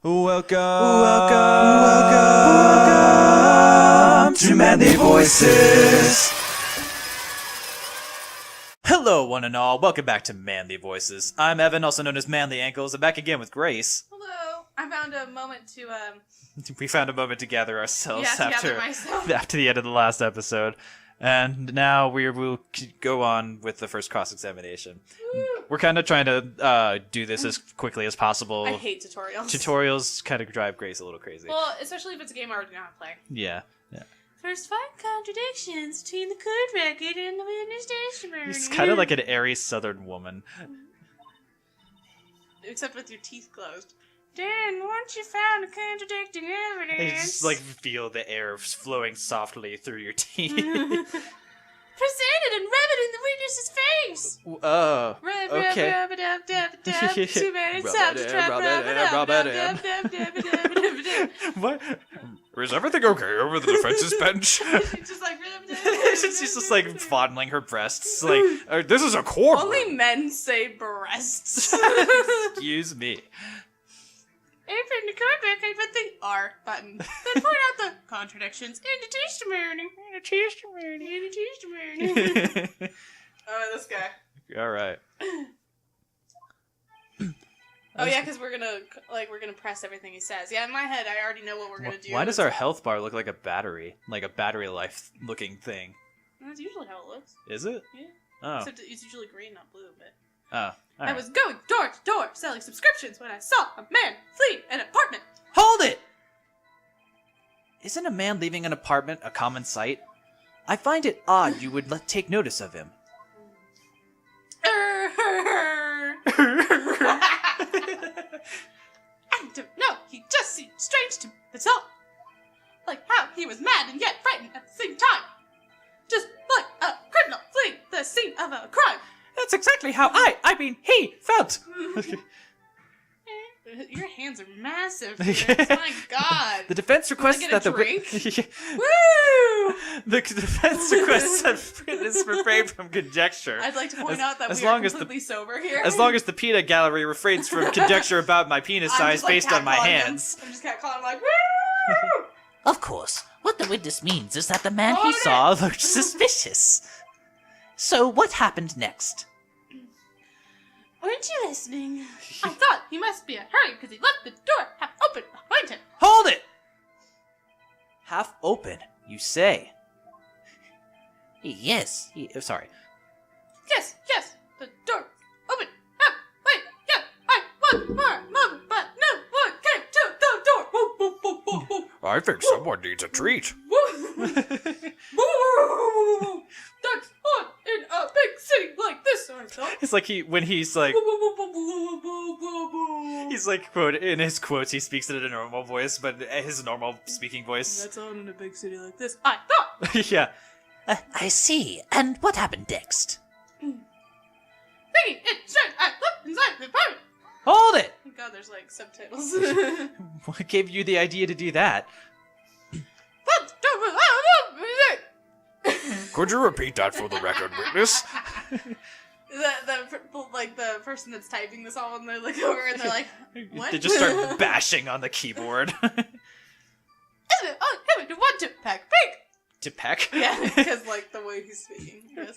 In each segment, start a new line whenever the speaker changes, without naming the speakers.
Welcome to Manly Voices.
Hello, one and all. Welcome back to Manly Voices. I'm Evan, also known as Manly Ankles. I'm back again with Grace.
Hello. I found a moment to
We found a moment to gather ourselves
gather myself.
after the end of the last episode. And now we'll go on with the first cross-examination.
Woo.
We're kind of trying to do this as quickly as possible.
I hate tutorials.
Tutorials kind of drive Grace a little crazy.
Well, especially if it's a game I already know how to play.
Yeah.
First, find contradictions between the code record and the witness testimony.
She's kind of like an airy southern woman.
Except with your teeth closed. Dan, once you found a contradicting evidence...
You just like feel the air flowing softly through your teeth.
Presented and rub it in the witness's face!
Oh, okay.
Too many times to
What? Is everything okay over the defense's bench?
Just like...
She's just like fondling her breasts. Like, this is a court.
Only men say breasts.
Excuse me.
Open the code record with the R button. Then point out the contradictions in the testimony. Oh, this guy.
All right.
Oh yeah, because we're gonna press everything he says. Yeah, in my head, I already know what we're gonna do.
Why does our health bar look like a battery life looking thing?
That's usually how it looks.
Is it?
Yeah.
Oh.
Except it's usually green, not blue. But
Oh.
I was going door to door selling subscriptions when I saw a man flee an apartment.
Hold it! Isn't a man leaving an apartment a common sight? I find it odd you would take notice of him.
I don't know. He just seemed strange to me. That's all. Like how he was mad and yet frightened at the same time. Just like a criminal fleeing the scene of a crime.
That's exactly how he felt.
Your hands are massive. My God.
The defense requests
Can I get
that
a drink?
Woo! The defense requests that witness refrain from conjecture.
I'd like to point out that
as
we are
long as
completely sober here.
As long as the peanut gallery refrains from conjecture about my penis
I'm
size
just, like,
based on my
catcalling
hands.
him. I'm just catcalling like, woo!
Of course, what the witness means is that the man
Hold
he
it!
saw looked suspicious. So what happened next?
Weren't you listening? I thought he must be in a hurry because he left the door half open behind him.
Hold it! Half open, you say?
Yes,
Sorry.
Yes, the door open. Wait, yeah, I want more moment, but no one came to the door. Woo, woo, woo, woo, woo.
I think someone needs a treat.
Woo. Woo. That's odd in a big city like this, I thought.
It's like he's like in his quotes he speaks it in a normal voice, but his normal speaking voice.
That's odd in a big city like this, I thought.
Yeah.
I see. And what happened next?
Thinking it straight, I looked inside the apartment.
Hold it!
Thank God there's like subtitles.
What gave you the idea to do that? Could you repeat that for the record, witness?
the person that's typing this all, and they look over and they're like, what?
They just start bashing on the keyboard.
Isn't it him to want to pack pig?
To peck?
Yeah, because like the way he's speaking. Yes.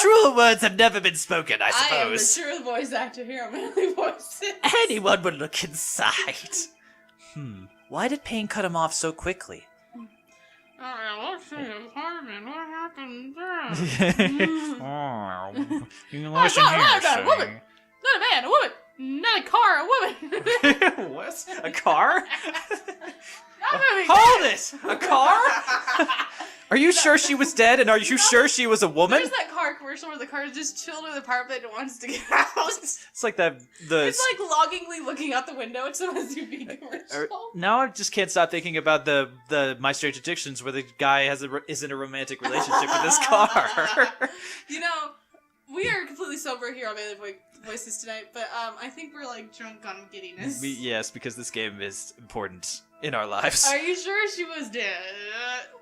Truer words have never been spoken, I
I am the
suppose.
true voice actor here on Manly Voices.
Anyone would look inside.
Why did Payne cut him off so quickly?
What's the apartment? What happened there?
You
listen here, a woman. Not a man, a woman. Not a car, a woman.
What? A car?
Not moving.
Hold it! A car? Are you sure she was dead, and are you sure she was a woman?
There's that car commercial where the car is just chilled in the apartment and wants to get out.
It's like the
It's like longingly looking out the window at some SUV commercial.
Now I just can't stop thinking about the My Strange Addictions, where the guy is in a romantic relationship with this car.
You know, we are completely sober here on Manly Voices tonight, but I think we're like drunk on giddiness.
Yes, because this game is important in our lives.
Are you sure she was dead?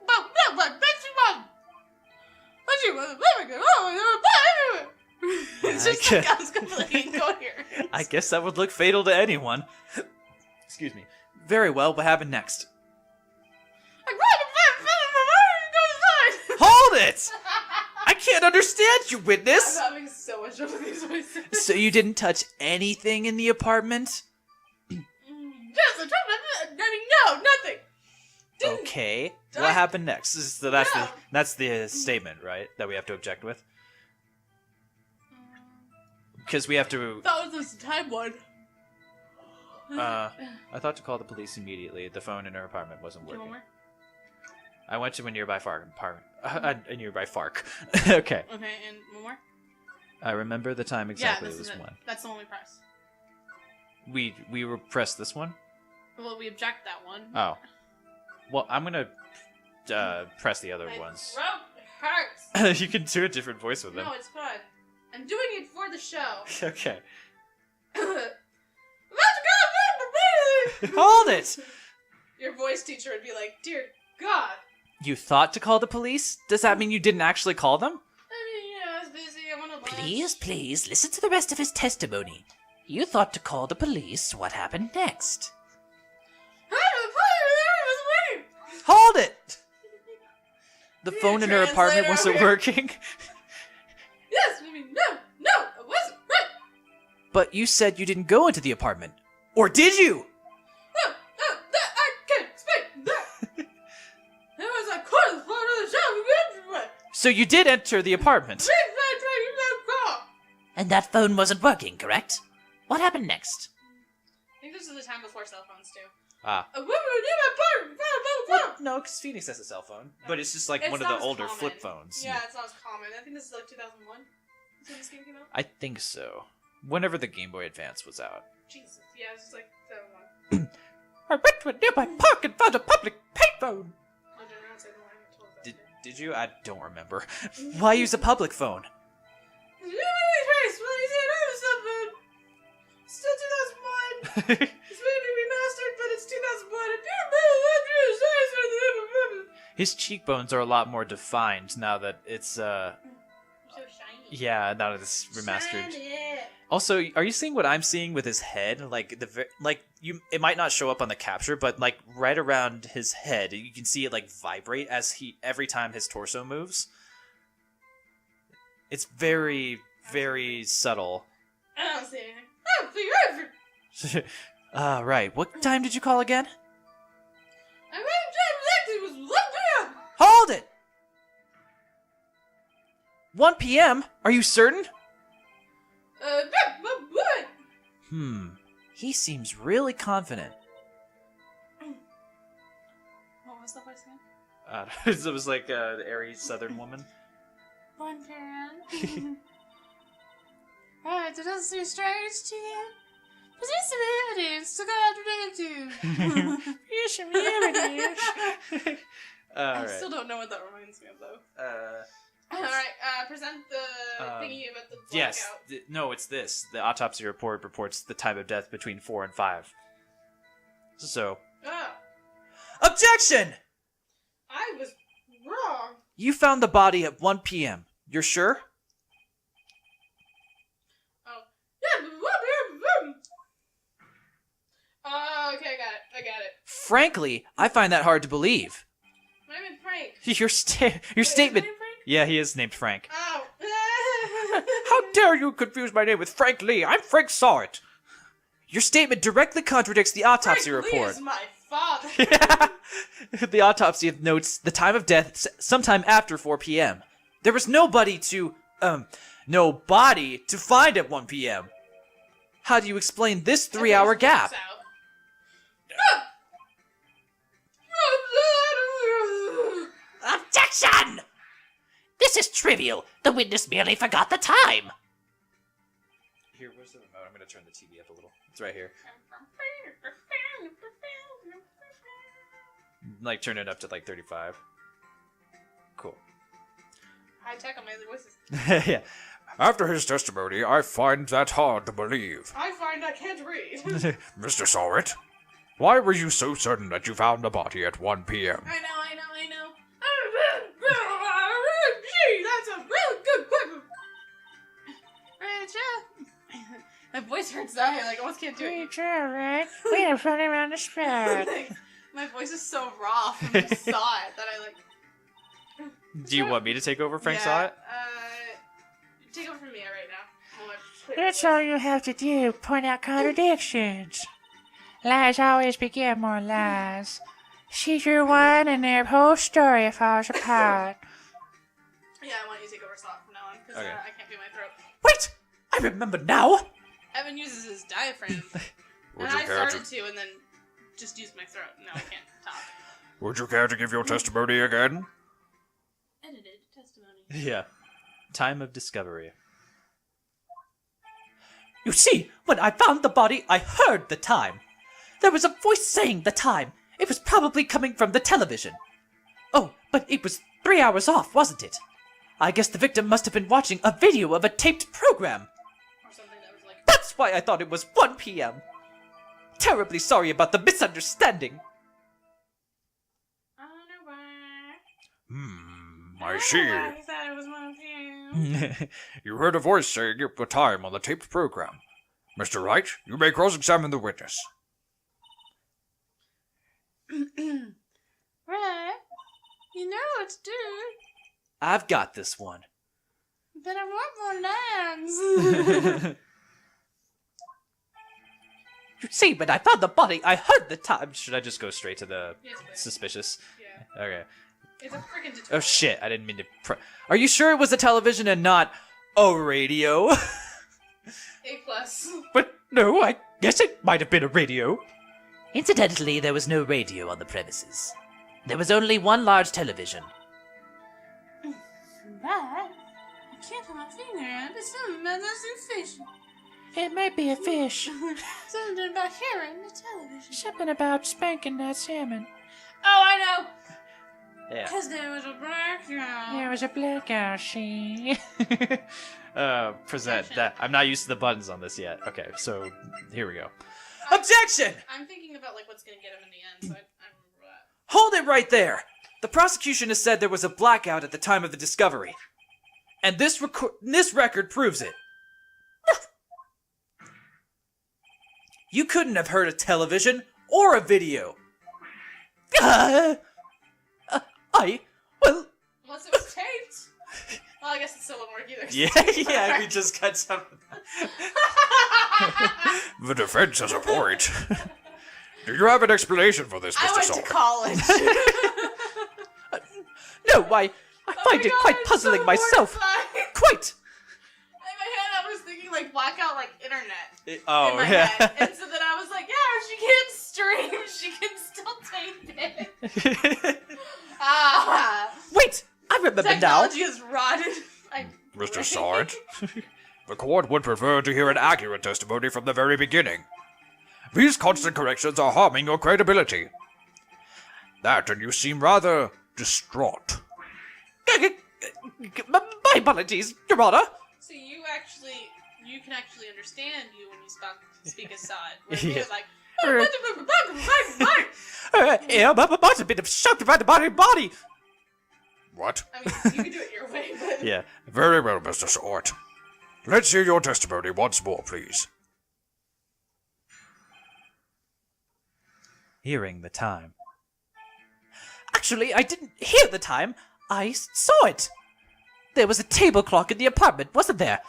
Well, no, but she was. But she was living. Oh, It's just like I was completely incoherent.
I guess that would look fatal to anyone. Excuse me. Very well, what happened next? Hold it! I can't understand you, witness!
I'm having so much trouble with these voices.
So you didn't touch anything in the apartment?
Yes, I mean, no, nothing. Didn't.
Okay.
Did
What
I-
happened next? So that's the statement, right? That we have to object with? Because we have to...
That was the time one.
I thought to call the police immediately. The phone in her apartment wasn't
Do you want
working.
more?
I went to a nearby fark. A nearby fark. Okay.
Okay, and one more?
I remember the time exactly.
Yeah,
It
this
was
is it.
one.
That's the one we pressed.
We repressed this one.
Well, we object that one.
Oh. Well, I'm gonna press the other
My
ones.
throat hurts.
You can do a different voice with them.
No, it's fun. I'm doing it for the show.
Okay.
Let's go!
Hold it!
Your voice teacher would be like, dear God.
You thought to call the police? Does that mean you didn't actually call them?
I was busy. I want to lunch.
Please, listen to the rest of his testimony. You thought to call the police. What happened next?
Hold it! The
Be a
phone in her apartment
translator
wasn't
over here.
working.
Yes, I mean, no, it wasn't right.
But you said you didn't go into the apartment. Or did you?
No, that I can't speak. That. It was a quarter part of the show.
So you did enter the apartment.
And that phone wasn't working, correct? What happened next?
I think this is the time before cell phones too.
Ah.
A woman in my apartment.
Well, no, because Phoenix has a cell phone. But it's just like
It's
one of
not
the
as
older
common.
flip phones.
Yeah, it's not as common. I think this is like 2001. Is when this game came out?
I think so. Whenever the Game Boy Advance was out.
Jesus, yeah, it's just like 2001.
I went to a nearby park and found a public payphone.
I don't know, it's like, I haven't told that.
Did you? I don't remember. Why use a public phone?
Still 2001. It's maybe remastered, but it's 2001.
His cheekbones are a lot more defined now that it's
So shiny.
yeah, now that it's remastered.
Shiny.
Also, are you seeing what I'm seeing with his head? Like it might not show up on the capture, but like right around his head, you can see it like vibrate as every time his torso moves. It's very, very subtle.
I don't see anything. I don't see anything.
Right. What time did you call again?
I mean, it was 1 p.m.
Hold it! 1 p.m.? Are you certain?
What?
He seems really confident.
What was the voice again?
It was like an airy southern woman.
1 p.m. Alright, it doesn't seem strange to you. There seems to be evidence to contradict you.
Yes, here it is.
I still don't know what that reminds me of, though. Alright, present the thingy about the blackout.
Yes. No, it's this. The autopsy report reports the time of death between 4 and 5. So.
Oh,
Objection!
I was wrong.
You found the body at 1 p.m. You're sure?
Oh. Yeah, but okay, I got it.
Frankly, I find that hard to believe.
My name is Frank.
Your
Wait, is
statement.
my name Frank?
Yeah, he is named Frank.
Oh.
How dare you confuse my name with Frank Lee? I'm Frank Sawit. Your statement directly contradicts the autopsy
Frank Lee
report.
is my father.
The autopsy notes the time of death sometime after 4 p.m. There was no body to find at 1 p.m. How do you explain this 3-hour gap?
Objection! This is trivial. The witness merely forgot the time.
Here, where's the remote? I'm gonna turn the TV up a little. It's right here. Like, turn it up to like 35. Cool.
High tech amazing voices.
Yeah. After his testimony, I find that hard to believe.
I find I can't read.
Mr. Sawit, why were you so certain that you found the body at 1 p.m.?
I know. Gee, that's a really good question. My voice hurts now. I almost can't do it.
Right? We are running around the spot.
My voice is so raw from the saw it that I
Do you want me to take over, Frank Saw It?
Take over from Mia right now.
That's all you have to do. Point out contradictions. Lies always beget more lies. See through one and their whole story falls apart.
Yeah, I want you to take over Saw It from now on because
Okay.
I can't do my throat.
Wait! I remember now!
Evan uses his diaphragm.
Would
And
you
I
care
started
to,
to and then just used my throat. No, I can't talk.
would you care to give your testimony again?
Edited testimony.
Yeah. Time of discovery. You see, when I found the body, I heard the time. There was a voice saying the time. It was probably coming from the television. Oh, but it was 3 hours off, wasn't it? I guess the victim must have been watching a video of a taped program.
Or something that was like.
That's why I thought it was 1 p.m. Terribly sorry about the misunderstanding.
I don't know why.
I see.
I thought it was 1 p.m.
You heard a voice saying the time on the taped program. Mr. Wright, you may cross-examine the witness.
Right. You know what to do.
I've got this one.
But I want more lambs.
You see, when I found the body, I heard the time. Should I just go straight to the
Yes, please.
suspicious?
Yeah.
Okay.
It's a freaking tutorial.
Oh shit, I didn't mean to. Are you sure it was a television and not a radio?
A+.
But no, I guess it might have been a radio.
Incidentally, there was no radio on the premises. There was only one large television.
But I can't put my finger on it, but something about that fish.
It might be a fish.
Something about hearing the television.
Something about spanking that salmon.
Oh, I know!
Yeah.
Because there was a blackout.
There was a blackout, see?
Present that. I'm not used to the buttons on this yet. Okay, so here we go. Objection!
I'm thinking about what's gonna get him in the end, so I remember that.
Hold it right there! The prosecution has said there was a blackout at the time of the discovery. And this record proves it. You couldn't have heard a television or a video. Well,
Unless it was taped. Well, I guess it still wouldn't work either.
yeah, we just got some.
The defense has a point. Do you have an explanation for this, Mr.
I went to
Salter?
college.
No, I find it quite puzzling
so
myself.
mortified.
Quite.
In my head, I was thinking blackout, internet. In
Oh,
my
yeah.
head. And so then I was like, yeah, she can't stream. She can still tape it.
Wait, I remember now.
Technology is rotted.
Mr. Sard, the court would prefer to hear an accurate testimony from the very beginning. These constant corrections are harming your credibility. That, and you seem rather distraught.
My apologies, Your Honor.
So you can actually understand you when you speak as Sod. Where he was like,
Yeah, but a bit of shocked about the body.
What?
I mean, you can do it your way, but
Yeah.
Very well, Mr. Sort. Let's hear your testimony once more, please.
Hearing the time. Actually, I didn't hear the time. I saw it. There was a table clock in the apartment, wasn't there?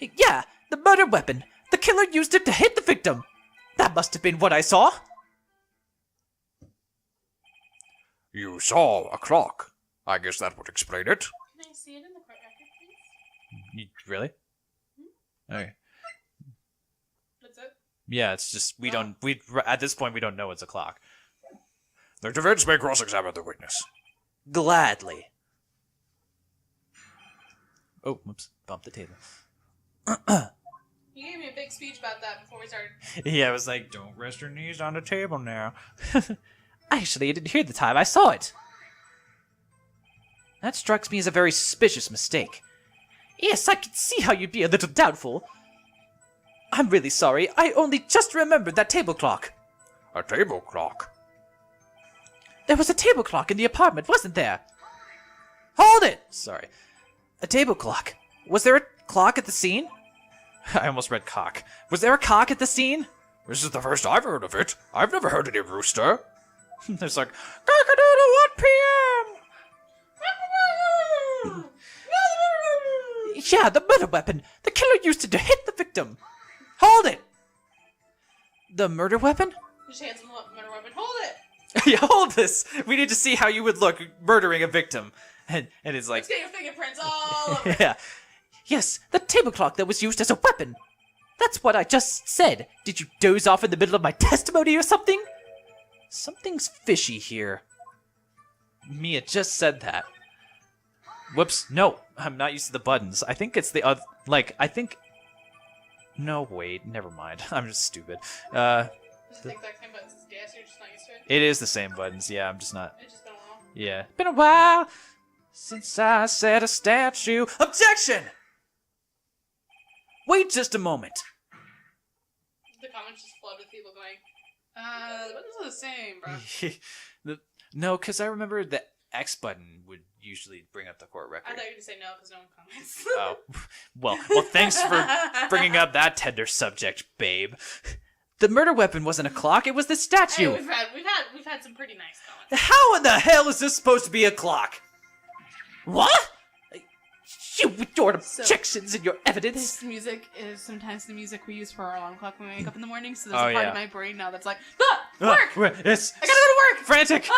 Yeah, the murder weapon. The killer used it to hit the victim. That must have been what I saw.
You saw a clock. I guess that would explain it.
can I see it in the court record, please?
Really? Okay.
That's it.
Yeah, it's just we at this point we don't know it's a clock.
The defense may cross-examine the witness.
Gladly. Oh, whoops! Bumped the table.
You gave me a big speech about that before we started.
Yeah, I was like, don't rest your knees on the table now. Actually, I didn't hear the time. I saw it. That strikes me as a very suspicious mistake. Yes, I can see how you'd be a little doubtful. I'm really sorry. I only just remembered that table clock.
A table clock?
There was a table clock in the apartment, wasn't there? Hold it! Sorry. A table clock. Was there a clock at the scene? I almost read cock. Was there a cock at the scene?
This is the first I've heard of it. I've never heard any rooster.
There's like, cock-a-doodle 1 p.m. Yeah, the murder weapon. The killer used it to hit the victim. Hold it. The murder weapon?
Just hands him the murder weapon. Hold it.
Yeah, hold this. We need to see how you would look murdering a victim. And it's like,
Let's get your fingerprints all over it.
yeah. Yes, the table clock that was used as a weapon. That's what I just said. Did you doze off in the middle of my testimony or something? Something's fishy here. Mia just said that. Whoops, no, I'm not used to the buttons. I think it's the other, no, wait, never mind. I'm just stupid.
Is it the exact same buttons as gas? You're just not used to it?
It is the same buttons, yeah, I'm just not.
It's just been a while.
Yeah. Been a while since I set a statue. Objection! Wait just a moment.
The comments just flood with people going, the buttons are the same, bro.
No, because I remember the X button would usually bring up the court
I
record.
thought you were going to say no because no one comments.
Oh, well, thanks for bringing up that tender subject, babe. The murder weapon wasn't a clock; it was the
Hey,
statue.
we've had some pretty nice comments.
How in the hell is this supposed to be a clock? What? You with your objections and your evidence.
This music is sometimes the music we use for our alarm clock when we wake up in the morning. So
Oh,
there's a part
yeah.
of my brain now that's like, work!
It's
I gotta go to work!
frantic.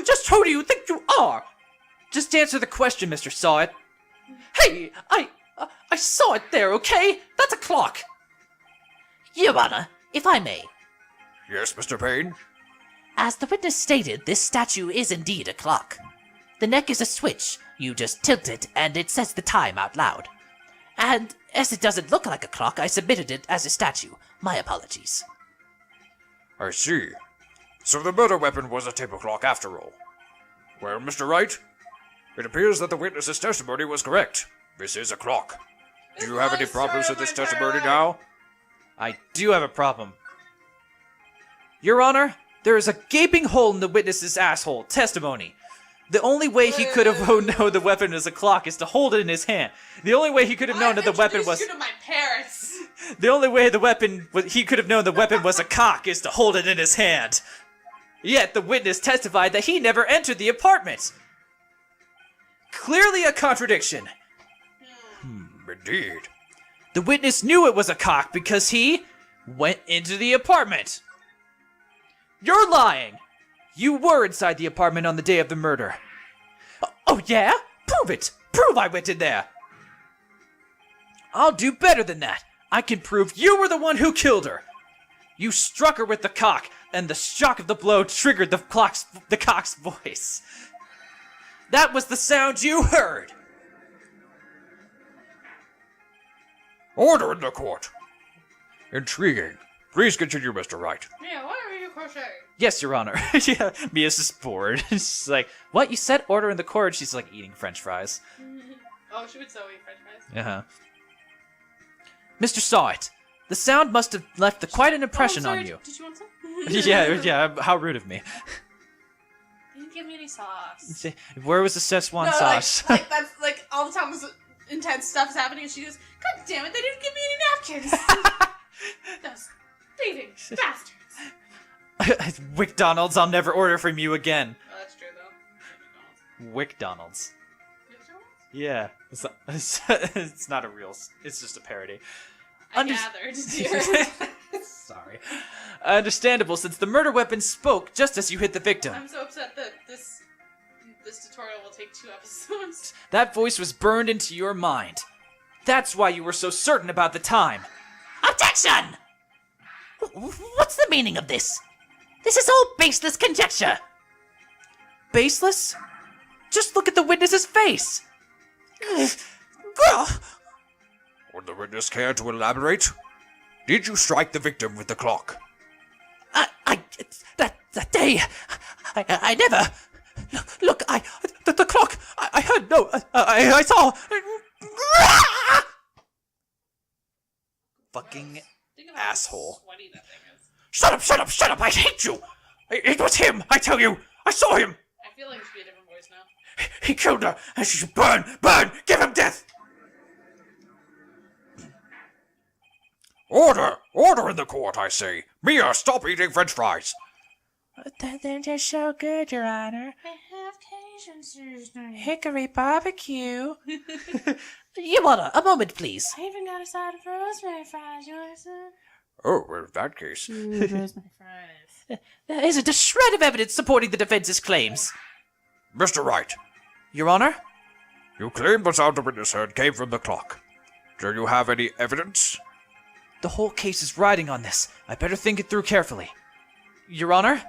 Just who do you think you are? Just answer the question, Mr. Saw It. Hey, I saw it there, okay? That's a clock.
Your Honor, if I may.
Yes, Mr. Payne?
As the witness stated, this statue is indeed a clock. The neck is a switch. You just tilt it, and it says the time out loud. And as it doesn't look like a clock, I submitted it as a statue. My apologies.
I see. So the murder weapon was a table clock after all. Well, Mr. Wright, it appears that the witness's testimony was correct. This is a clock. Do you have any problems with this testimony now?
I do have a problem. Your Honor, there is a gaping hole in the witness's asshole testimony. The only way he could have known the weapon is a clock is to hold it in his hand. The only way he could have known that the weapon was...
you to my parents.
The only way he could have known the weapon was a cock is to hold it in his hand. Yet the witness testified that he never entered the apartment. Clearly a contradiction.
Indeed.
The witness knew it was a cock because he went into the apartment. You're lying. You were inside the apartment on the day of the murder. Oh yeah? Prove it. Prove I went in there. I'll do better than that. I can prove you were the one who killed her. You struck her with the cock, and the shock of the blow triggered the cock's voice. That was the sound you heard.
Order in the court. Intriguing. Please continue, Mr. Wright.
Yeah, why are you crocheting?
Yes, Your Honor. Yeah, Mia's just bored. She's like, what? You said order in the court? She's like eating French fries.
Oh, she would so eat French fries.
Uh-huh. Mr. Saw It. The sound must have left quite an impression
sorry,
on you.
Did you want some?
yeah, how rude of me.
You didn't give me any sauce.
Where was the Szechuan
No,
sauce?
like that's like all the time was intense stuff is happening, and she goes, "God damn it, they didn't give me any napkins." Those thieving bastards.
WickDonald's, I'll never order from you again.
Oh, that's true though.
WickDonald's.
McDonald's?
Yeah. It's not a real... It's just a parody.
I gathered, dear.
Sorry. Understandable, since the murder weapon spoke just as you hit the victim.
I'm so upset that this tutorial will take 2 episodes.
That voice was burned into your mind. That's why you were so certain about the time.
Objection! What's the meaning of this? This is all baseless conjecture.
Baseless? Just look at the witness's face.
Would the witness care to elaborate? Did you strike the victim with the clock?
That day, I never. Look, the clock. I heard. No, I saw.
Fucking
Think of how
asshole.
sweaty that thing is.
Shut up! I hate you. It was him. I tell you. I saw him.
I feel like it should be a different voice now.
He killed her, and she should burn. Give him death.
Order! Order in the court, I say! Mia, stop eating french fries!
They're just so good, Your Honor.
I have Cajun seasoning.
Hickory barbecue.
Your Honor, a moment, please.
I even got a side of rosemary fries. You want some?
Oh, well, in that case.
Rosemary fries.
There isn't a shred of evidence supporting the defense's claims.
Mr. Wright,
Your Honor?
you claim the sound the witness heard came from the clock. Do you have any evidence?
The whole case is riding on this. I better think it through carefully. Your Honor,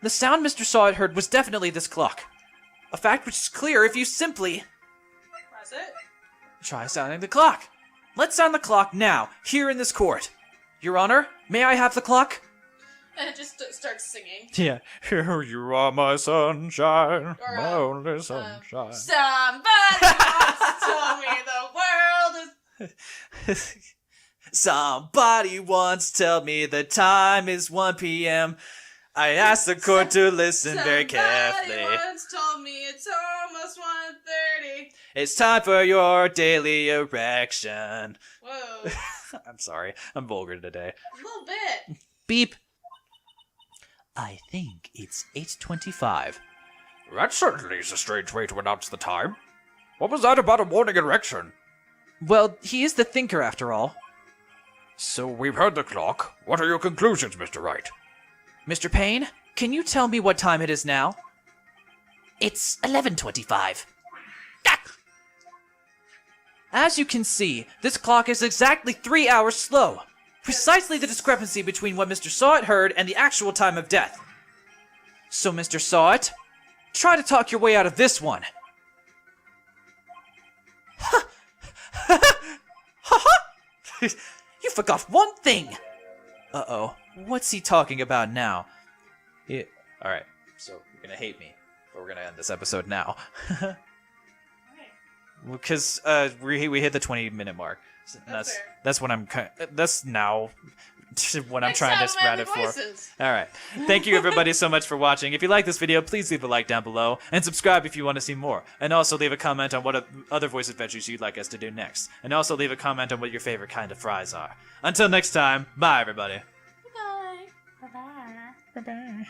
the sound Mr. Sawit heard was definitely this clock. A fact which is clear if you simply
Press it.
try sounding the clock. Let's sound the clock now, here in this court. Your Honor, may I have the clock?
And it just starts singing.
Yeah.
Here you are, my sunshine,
Or,
my only sunshine.
Somebody once told me the world is.
Somebody once told me the time is 1 p.m. I asked the court to listen very carefully.
Somebody once told me it's almost 1:30.
It's time for your daily erection.
Whoa.
I'm sorry, I'm vulgar today.
A little bit.
Beep. I think it's 8:25.
That certainly is a strange way to announce the time. What was that about a morning erection?
Well, he is the thinker after all.
So we've heard the clock. What are your conclusions, Mr. Wright?
Mr. Payne, can you tell me what time it is now?
It's 11:25.
As you can see, this clock is exactly 3 hours slow. Precisely the discrepancy between what Mr. Sawit heard and the actual time of death. So, Mr. Sawit, try to talk your way out of this one. You forgot one thing! Uh-oh, what's he talking about now? Alright, so you're gonna hate me, but we're gonna end this episode now. Because we hit the 20-minute mark. So
That's fair.
that's what I'm that's now what I'm
Next
trying
time
to
I'm
spread
having
it for.
voices.
All right. Thank you everybody so much for watching. If you like this video, please leave a like down below and subscribe if you want to see more. And also leave a comment on what other voice adventures you'd like us to do next. And also leave a comment on what your favorite kind of fries are. Until next time, bye everybody.
Bye.
Bye-bye. Bye-bye.